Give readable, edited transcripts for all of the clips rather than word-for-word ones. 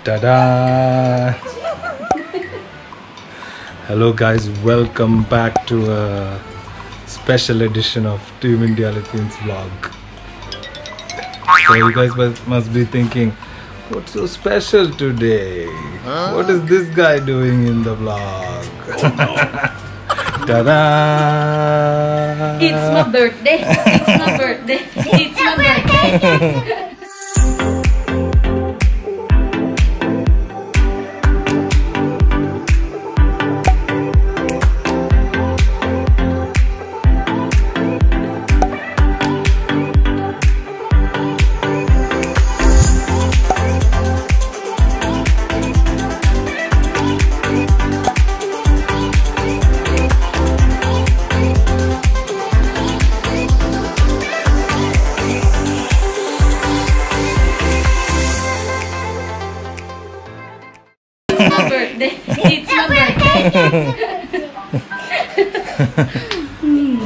Ta-da! Hello guys, welcome back to a special edition of Team India Philippines vlog. So you guys must be thinking, what's so special today? What is this guy doing in the vlog? Ta-da! It's my birthday. It's my birthday. It's my birthday. It's my birthday.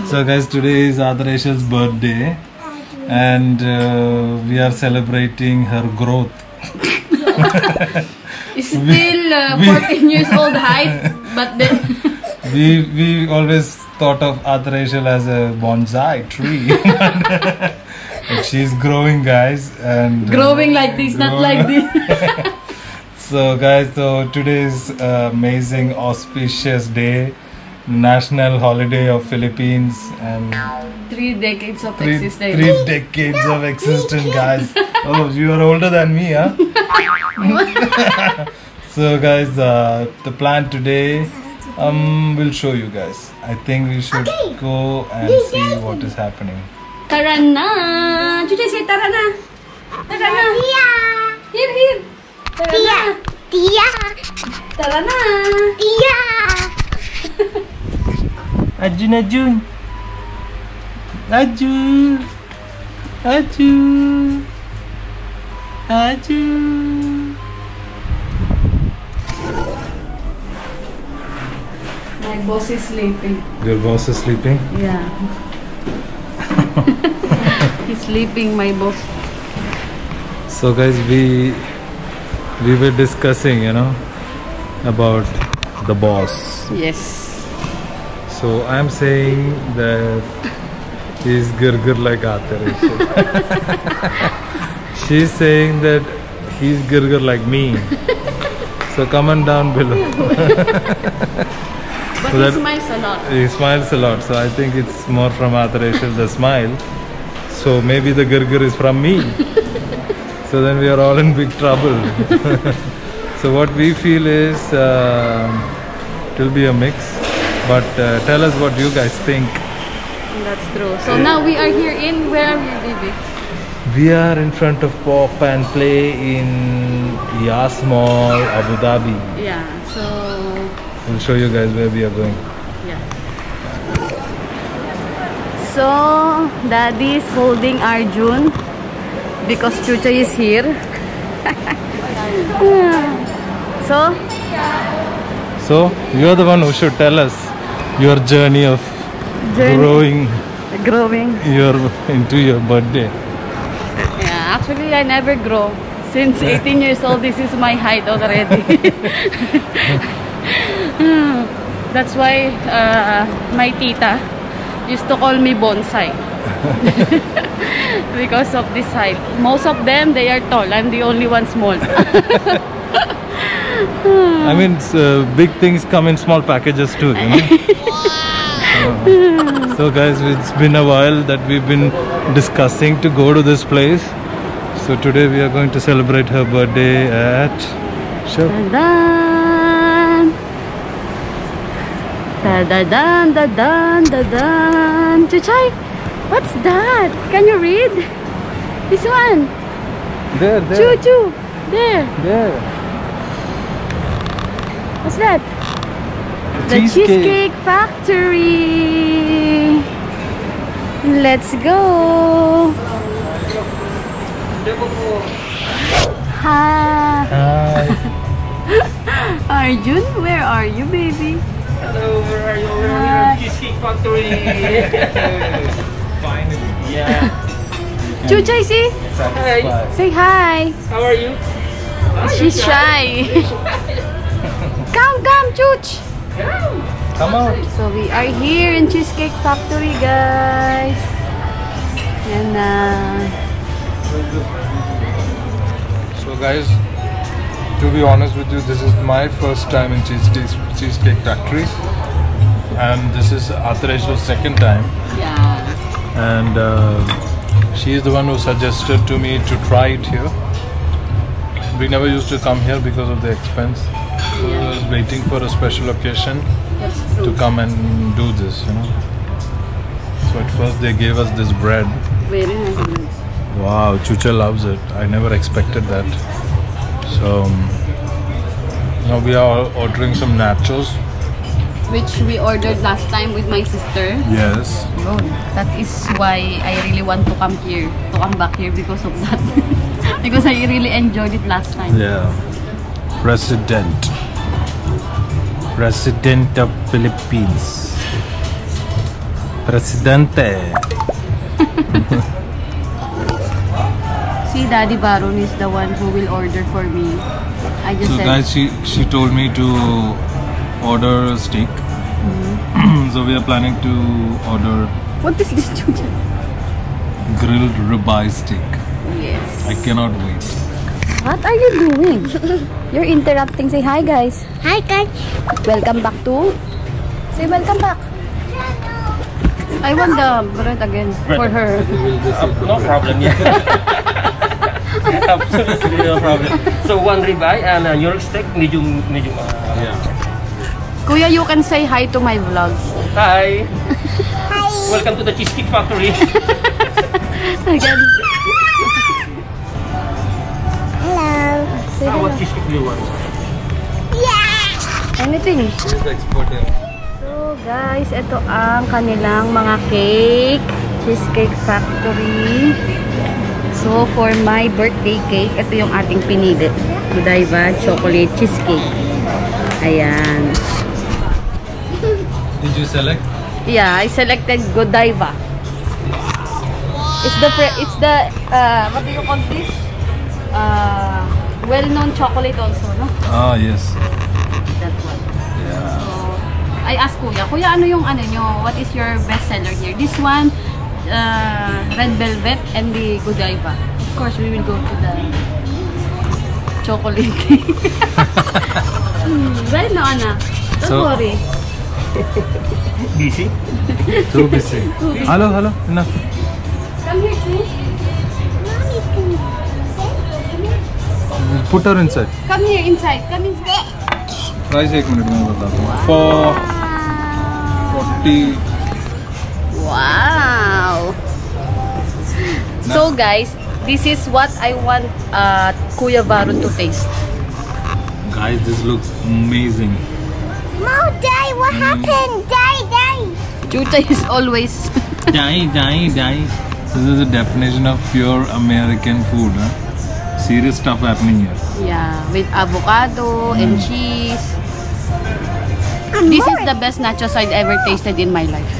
So guys, today is Adaresh's birthday and we are celebrating her growth. Still 14 years old height, but then we always thought of Adareshal as a bonsai tree. But she's growing, guys, and growing like this, not like this. So guys, so today is amazing auspicious day, national holiday of Philippines, and 3 decades of existence. 3 decades of existence, guys. Oh, you are older than me, huh? So guys, the plan today, we'll show you guys. I think we should go and see what is happening. Tara na! Chuchay, say tara na! Tara na! Here, here! Tara na! Tara na! Ajun, Ajun! Ajun! Ajun! Ajun! My boss is sleeping. Your boss is sleeping? Yeah. He's sleeping, my boss. So guys, we were discussing, about the boss. Yes. So I'm saying that he's gurgur like Adarsh. She's saying that he's gurgur like me. So comment down below. But So he smiles a lot. He smiles a lot. So I think it's more from Adarsh, the smile. So maybe the gurgur is from me. So then we are all in big trouble. So what we feel is it will be a mix. But tell us what you guys think. That's true. So now we are here in, where are we, baby? We are in front of Pop and Play in Yas Mall, Abu Dhabi. Yeah, so We'll show you guys where we are going. yeah. So Daddy is holding Arjun because Chucha is here. So you're the one who should tell us your journey of growing into your birthday. Yeah, actually I never grow. Since 18 years old, this is my height already. That's why my tita used to call me bonsai. Because of this height. Most of them, they are tall. I'm the only one small. I mean, big things come in small packages too, So guys, it's been a while that we've been discussing to go to this place. So today we are going to celebrate her birthday at Da-dan! Da-da-dan, da-dan, da-dan. Chuchay, what's that? Can you read? This one. There. Choo-choo. There. What's that? The Cheesecake Factory. Let's go. Hi. Arjun, where are you, baby? Hello, where are you? We're here at Cheesecake Factory. Finally. Yeah. Chuchay, see? Satisfied. Say hi. How are you? She's shy. Come, Chooch. Come out. So we are here in Cheesecake Factory, guys. And So guys, to be honest with you, this is my first time in Cheesecake Factory, and this is Atresh's second time. yeah. And she is the one who suggested to me to try it here. We never used to come here because of the expense. So I was waiting for a special occasion That's to true. come and do this, you know. So at first they gave us this bread. Very nice. Wow, Chucha loves it. I never expected that. So now we are ordering some nachos. Which we ordered last time with my sister. Yes. Oh, that is why I really want to come back here because of that. Because I really enjoyed it last time. Yeah. President of Philippines. Presidente. See, Daddy Baron is the one who will order for me. I just So said, guys, she told me to order a steak. So we are planning to order what is this, Chucha? grilled ribeye steak. Yes. I cannot wait. What are you doing? You're interrupting. Say hi, guys. Hi guys. Welcome back to... Say welcome back. I want the bread again for her. No problem. Yeah. Absolutely no problem. So one ribeye and a New York steak, medium. Yeah. Kuya, you can say hi to my vlog. Hi. Hi. Welcome to the Cheesecake Factory. Again. Hello. Say What hello. cheesecake do you want? Yeah. Anything. She's the expert here. So guys, ito ang kanilang mga cake. Cheesecake Factory. So for my birthday cake, ito yung ating pinili. Godiva chocolate cheesecake. Ayan. Did you select? Yeah, I selected Godiva. It's the what do you call this? Well-known chocolate also, no? Ah, yes. That one. Yeah. So, I asked Kuya, ano yung ano nyo? What is your best seller here? This one, red velvet and the Godiva. Of course, we will go to the chocolate. Right now, Anna. Don't So- worry. Busy? Too busy. Hello, enough. Come here, see? Put her inside. Come here, inside. Come inside. Price 1 minute मैं बताता हूँ. For 40. Wow! So guys, this is what I want Kuya Baron to taste. Guys, this looks amazing. Mom, Daddy, what happened? Daddy. Chucha is always Die. This is the definition of pure American food. Huh? Serious stuff happening here. yeah, with avocado and cheese. This is the best nachos I've ever tasted in my life.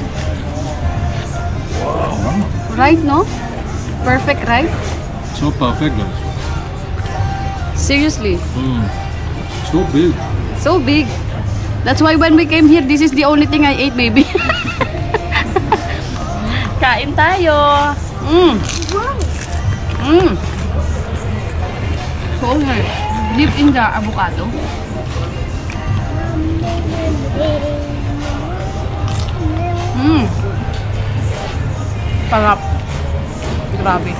Wow. Right, no? Perfect, right? So perfect, guys. Seriously, So big. so big. That's why when we came here, this is the only thing I ate, baby. Kain tayo. So nice. Dip in the avocado. Sarap. Grabe.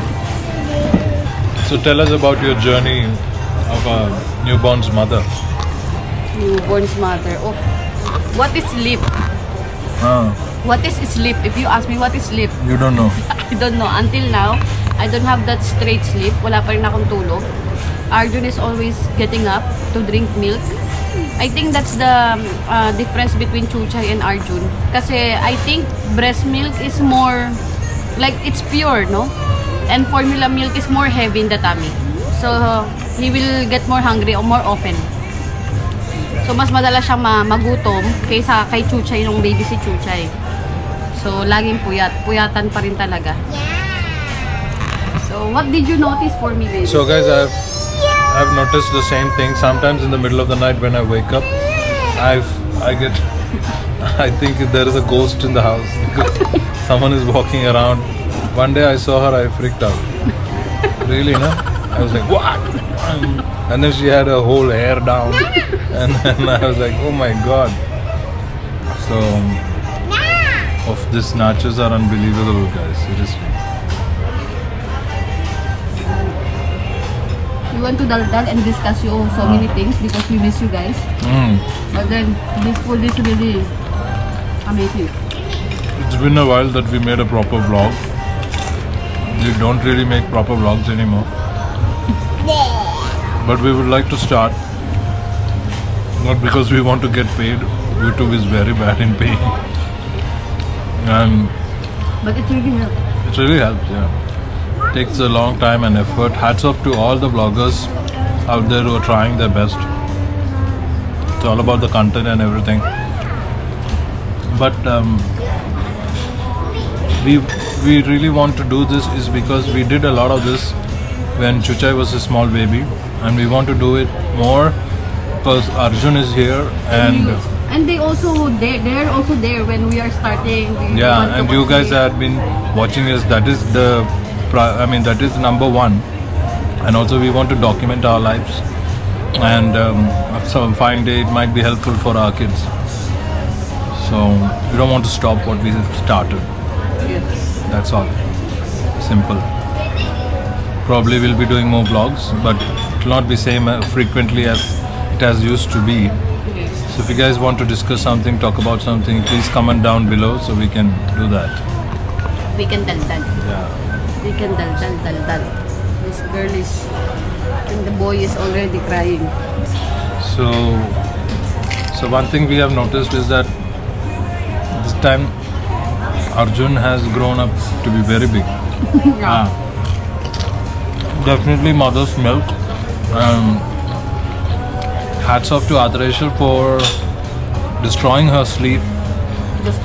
So tell us about your journey of a newborn's mother. Newborn's mother. Oh, what is sleep? What is sleep? If you ask me what is sleep, You don't know. I don't know. Until now, I don't have that straight sleep. Wala pa rin akong tulog. Arjun is always getting up to drink milk. I think that's the difference between Chuchay and Arjun. Kasi I think breast milk is more, like it's pure, no? And formula milk is more heavy in the tummy. So, he will get more hungry or more often. So, mas madalas siyang magutom kaysa kay Chuchay nung baby si Chuchay. So, laging puyat. Puyatan pa rin talaga. So, what did you notice for me, baby? So guys, I've noticed the same thing. Sometimes in the middle of the night when I wake up, I get I think there is a ghost in the house because someone is walking around. One day I saw her, I freaked out. Really, no? I was like, what? And then she had her whole hair down, and then I was like, oh my god. So, these nachos are unbelievable, guys. Seriously. We went to Daldal and discuss so many things because we miss you guys. But then this food is really amazing. It's been a while that we made a proper vlog. We don't really make proper vlogs anymore. But we would like to start. Not because we want to get paid. YouTube is very bad in paying. But it really helps. It really helps, yeah. Takes a long time and effort. Hats off to all the vloggers out there who are trying their best. It's all about the content and everything. But we really want to do this is because we did a lot of this when Chuchai was a small baby, and we want to do it more because Arjun is here and they're also there when we are starting. Yeah, and you guys have been watching us. That is that is number one. And also we want to document our lives, and some fine day it might be helpful for our kids. So we don't want to stop what we started. Yes. That's all. Simple. Probably we'll be doing more vlogs, but it will not be same frequently as it has used to be. Yes. So if you guys want to discuss something, talk about something, please comment down below so we can do that. We can dal-dal. Yeah. We can dal-dal. This girl is, and the boy is already crying. So one thing we have noticed is that this time Arjun has grown up to be very big. Yeah. Definitely mother's milk. Hats off to Adareshwar for destroying her sleep just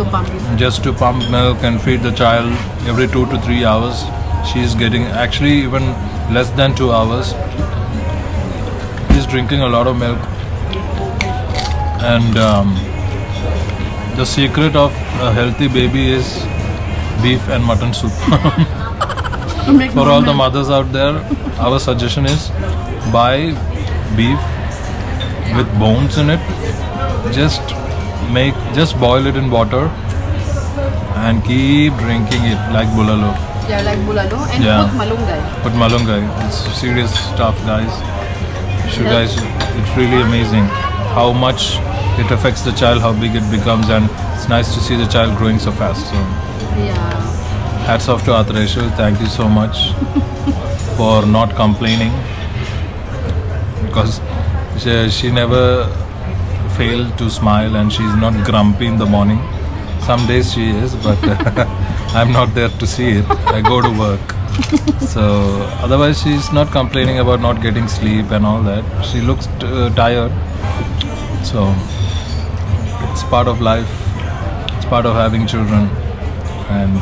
to pump milk and feed the child every 2 to 3 hours. She's getting actually even less than 2 hours. He's drinking a lot of milk. And the secret of a healthy baby is beef and mutton soup. For all the mothers out there, our suggestion is buy beef with bones in it. Just boil it in water and keep drinking it like bulalo. Yeah, like bulalo and Yeah. put malunggay. But malunggay, it's serious stuff, guys. It's really amazing how much it affects the child, how big it becomes, and it's nice to see the child growing so fast. So Yeah. hats off to Adareshwar. Thank you so much for not complaining, because she never failed to smile, and she's not grumpy in the morning. Some days she is, but I'm not there to see it. I go to work. So otherwise she's not complaining about not getting sleep and all that. She looks tired. So it's part of life. It's part of having children. And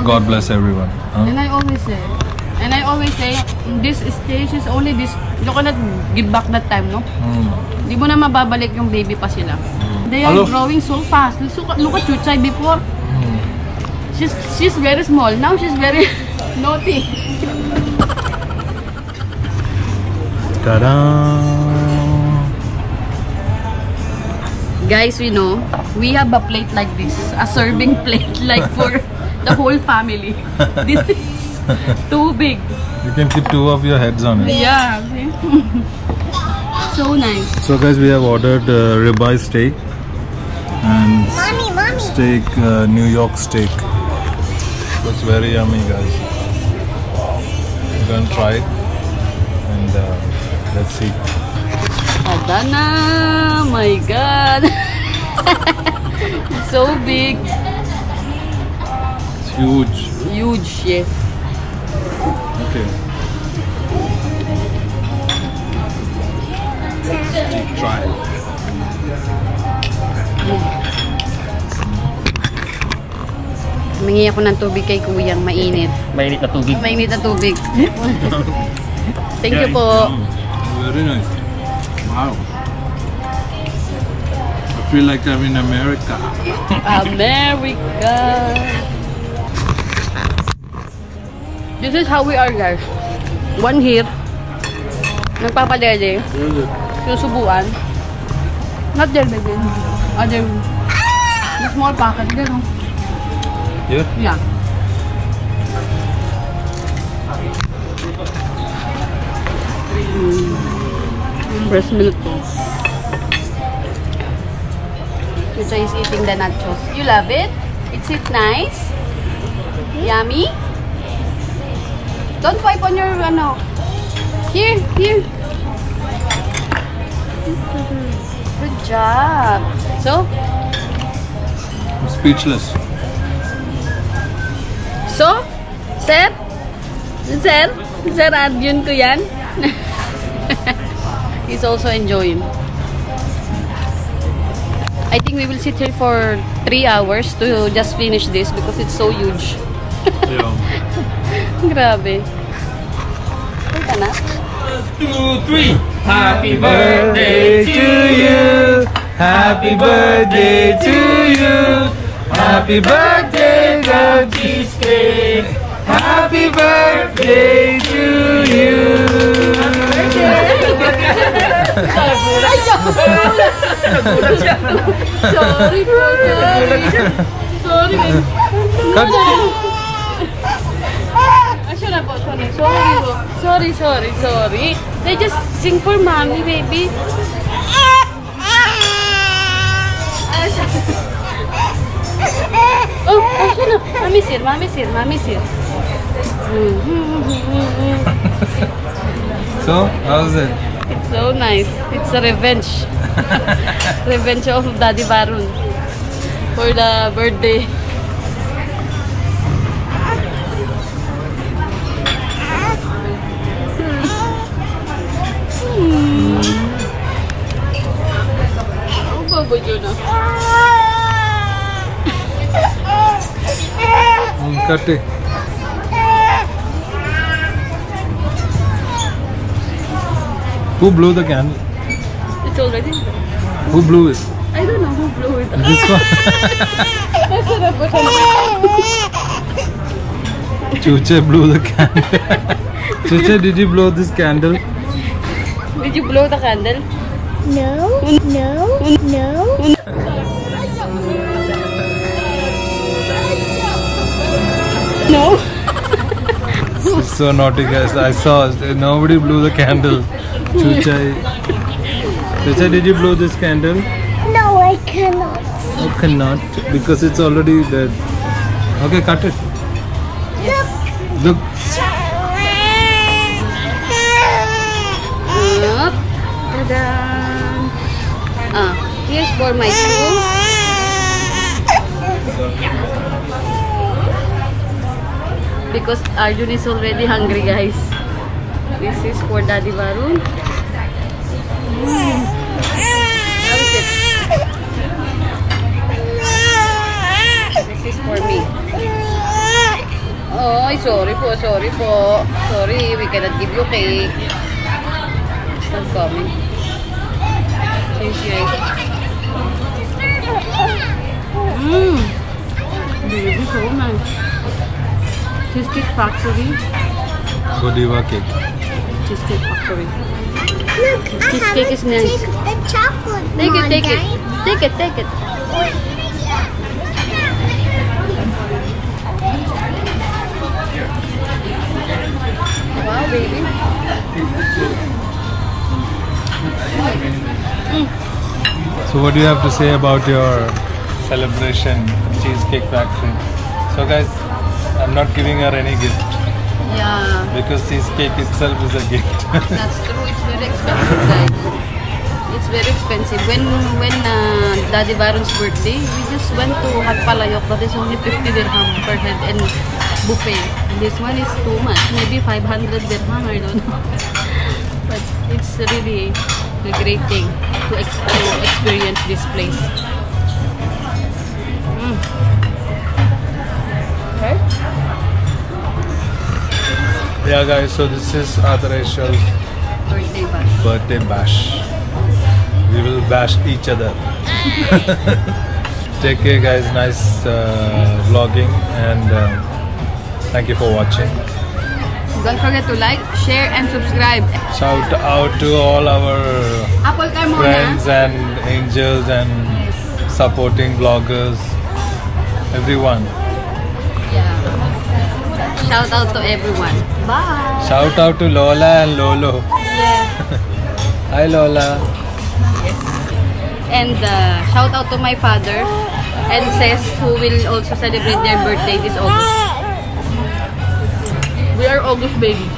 God bless everyone. Huh? And I always say, this stage is only this. You cannot give back that time, no? Di mo na mababalik yung baby pa sila. They are growing so fast. Look at Chuchay before. She's very small. Now she's very naughty. Ta-da! Guys, we know we have a plate like this, a serving plate like for the whole family. This is too big. You can keep 2 of your heads on it. Yeah. See? So nice. So guys, we have ordered ribeye steak and Mommy. steak, New York steak. Looks very yummy, guys. We're gonna try it and let's see. Adana, my God. It's so big. It's huge. Huge, yes. Okay. Let's try it. Humingi ako ng tubig kay Kuyang, mainit. Mainit na tubig. Mainit na tubig. Thank you po. Very nice. Wow. I feel like I'm in America. America. This is how we are, guys. One here. Nagpapadede. Susubuan. Not there, baby. Other. The small packet. There, no? Here? Yeah. Breast milk. Chucha is eating the nachos. You love it? Is it nice? Yummy? Don't wipe on your ano. Here, here. Good job. So? I'm speechless. So? Sir? Sir? Sir Arjun ko yan? He's also enjoying. I think we will sit here for 3 hours to just finish this because it's so huge. Yeah. Grabe. Wait na. 2, 3. Happy Birthday to you. Happy birthday to you. Happy birthday, the cheesecake. Happy birthday to you. Sorry po, sorry. Sorry. Sorry po, sorry. Sorry po. Sorry, sorry, sorry. They just sing for mommy, baby. Oh, siya na. Mommy's here, mommy's here, mommy's here. So, how's it? It's so nice. It's a revenge. Revenge of Daddy Varun for the birthday. Ang baba dyan na. Cut it. Who blew the candle? It's already. Who blew it? I don't know who blew it. This one. Chucha blew the candle. Chucha, did you blow this candle? Did you blow the candle? No, no, no. No. So naughty, guys. I saw nobody blew the candle. Chucha, did you blow this candle? No, I cannot. You cannot because it's already dead. Okay, cut it. Look. Up. Ta-da! Here's for my shoe. Because Arjun is already hungry, guys. This is for Daddy Varun. How is it? This is for me. Oh, sorry po, sorry po. Sorry, we cannot give you cake. It's not coming. Cheers, guys. Baby, so nice. Cheesecake Factory. Godiva cake. Cheesecake Factory. Look, Cheesecake is nice. The chocolate. Take it, one, take it. Dad. Take it, take it. Wow, baby. So what do you have to say about your celebration, Cheesecake Factory? So guys, I'm not giving her any gift Yeah, because cheesecake itself is a gift. that's true. It's very expensive, guys. It's very expensive. When Daddy Varun's birthday, we just went to Hatpalayok. That is only 50 dirham per head and buffet. And this one is too much. Maybe 500 dirham, I don't know. But it's really a great thing to experience this place. Okay. Yeah, guys. So this is Adaresh's Birthday bash. birthday bash. We will bash each other. Take care, guys. Nice vlogging, and thank you for watching. Don't forget to like, share, and subscribe. Shout out to all our Apple car muna. friends and angels and supporting vloggers, everyone. Yeah. Shout out to everyone. Bye. Shout out to Lola and Lolo. Yeah. Hi Lola. And shout out to my father and Ses, who will also celebrate their birthday this August. We are August babies.